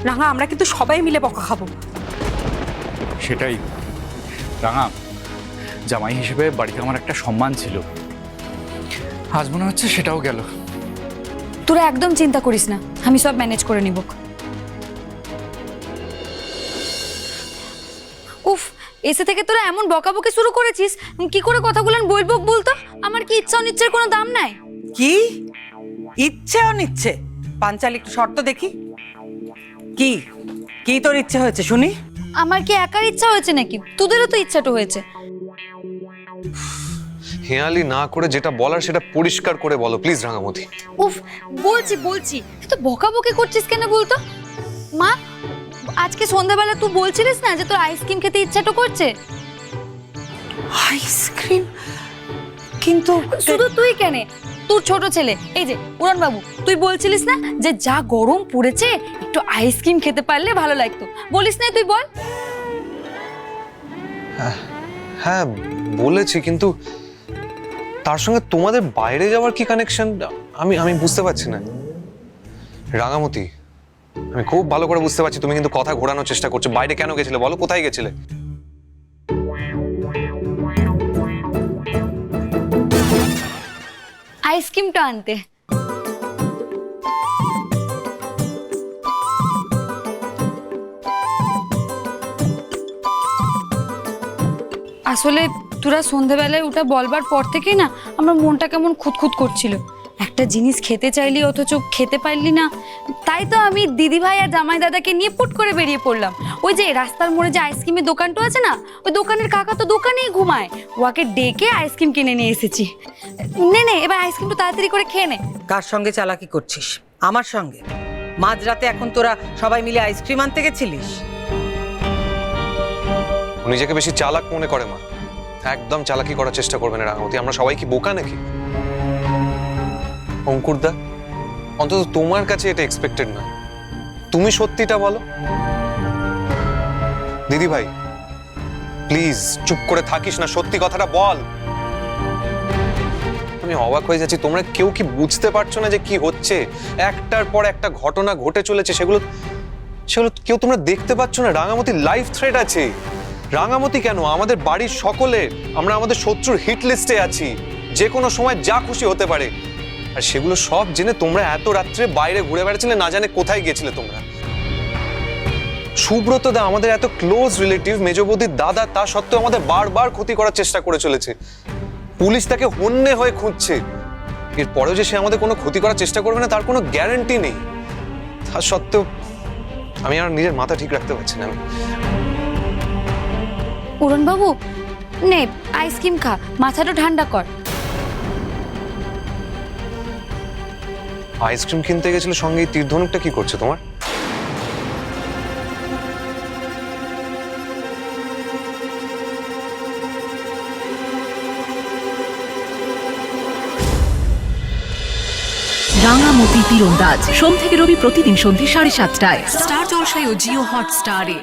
রাঙা, আমরা কিন্তু সবাই মিলে বকা খাবো। সেটাই রাঙা, জামাই হিসেবে বাড়িতে আমার একটা সম্মান ছিল, আজ মনে হচ্ছে সেটাও গেল। তোরা একদম চিন্তা করিস না, আমি সব ম্যানেজ করে নিব। উফ, এসে থেকে তোরা এমন বকাবকি শুরু করেছিস, কি করে কথাগুলো বলবো বলতো? আমার কি ইচ্ছা অনিচ্ছার কোনো দাম নাই? কি ইচ্ছে অনিচ্ছে? পাঞ্চালি, একটু শর্ত দেখি। কি কি তোর ইচ্ছে হয়েছে শুনি? আমার কি একার ইচ্ছা হয়েছে নাকি? তোদেরও তো ইচ্ছাটা হয়েছে। হেয়ালি না করে যেটা বলার সেটা পরিষ্কার করে বলো প্লিজ রাঙামতি। উফ, বলছি এত বকাবকি করছিস কেন বলতো? মা, আজকে সন্ধ্যাবেলা তুই বলছিলিস না যে তোর আইসক্রিম খেতে ইচ্ছাটা করছে? আইসক্রিম? কিন্তু শুধু তুই কেন, তোর ছোট ছেলে এই যে উড়ান বাবু, তুই বলছিলিস না যে যা গরম পড়েছে একটু আইসক্রিম খেতে পারলে ভালো লাগতো, বলিস না? তুই বল। হ্যাঁ বলেছি, কিন্তু তার সঙ্গে তোমাদের বাইরে যাওয়ার কি কানেকশন আমি বুঝতে পারছি না রাঙামতি। আমি খুব ভালো করে বুঝতে পারছি তুমি কিন্তু কথা ঘোরানোর চেষ্টা করছো। বাইরে কেন গেছিলে বলো, কোথায় গেছিলে? আইসক্রিমটা আনতে। আসলে তোরা সন্ধ্যাবেলায় ওটা বলবার পর থেকেই না আমার মনটা কেমন খুঁতখুত করছিল। একটা জিনিস খেতে চাইলি অথচ খেতে পারলি না, তাই তো আমি দিদিভাই আর জামাই দাদাকে নিয়ে পুট করে বেরিয়ে পড়লাম। ওই যে রাস্তার মোড়ে যে আইসক্রিমের দোকানটা আছে না, ওই দোকানের কাকা তো দোকানেই ঘুমায়, ওকে ডেকে আইসক্রিম কিনে নিয়ে এসেছি। নে এবার আইসক্রিমটা তাড়াতাড়ি করে খেয়ে নে। কার সঙ্গে চালাকি করছিস? আমার সঙ্গে? মাঝরাতে এখন তোরা সবাই মিলে আইসক্রিম আনতে গেছিলিস? ও নিজেকে বেশি চালাক মনে করে মা, একদম চালাকি করার চেষ্টা করবে না রাঙামতি। আমরা সবাই কি বোকা নাকি? অঙ্কুরদা, অন্তত তোমার কাছে এটা এক্সপেক্টেড না। তুমি সত্যিটা বলো। দিদি ভাই প্লিজ চুপ করে থাকিস না, সত্যি কথাটা বল। আমি অবাক হয়ে যাচ্ছি, তোমরা কেউ কি বুঝতে পারছো না যে কি হচ্ছে? একটার পর একটা ঘটনা ঘটে চলেছে, সেগুলো কেউ তোমরা দেখতে পাচ্ছ না? রাঙামতির লাইফ থ্রেট আছে। রাঙামতি কেন, আমাদের বাড়ির সকলে আমরা আমাদের শত্রুর হিট লিস্টে আছি, যে কোনো সময় যা খুশি হতে পারে। আর সেগুলো সব জেনে তোমরা এত রাত্রে বাইরে ঘুরে বেড়াচ্ছিলে, না জানে কোথায় গেছিলে তোমরা। সুব্রত দা আমাদের এত ক্লোজ রিলেটিভ, মেজবৌদির দাদা, তা সত্ত্বেও আমাদের বারবার ক্ষতি করার চেষ্টা করে চলেছে। পুলিশ তাকে হন্যে হয়ে খুঁজছে। এরপরেও যে সে আমাদের কোনো ক্ষতি করার চেষ্টা করবে না তার কোনো গ্যারান্টি নেই। তা সত্ত্বেও আমি আর নিজের মাথা ঠিক রাখতে পারছি না। উড়ন বাবু, নে আইসক্রিম খা, মাথাটা ঠান্ডা কর। আইসক্রিম কিনতে গেছিল, সঙ্গে এই তীর-ধনুকটা কি করছে তোমার? রাঙামতি তীরন্দাজ সোম থেকে রবি প্রতিদিন সন্ধ্যে 7:30টায় স্টার জলসায় ও জিও হটস্টারে।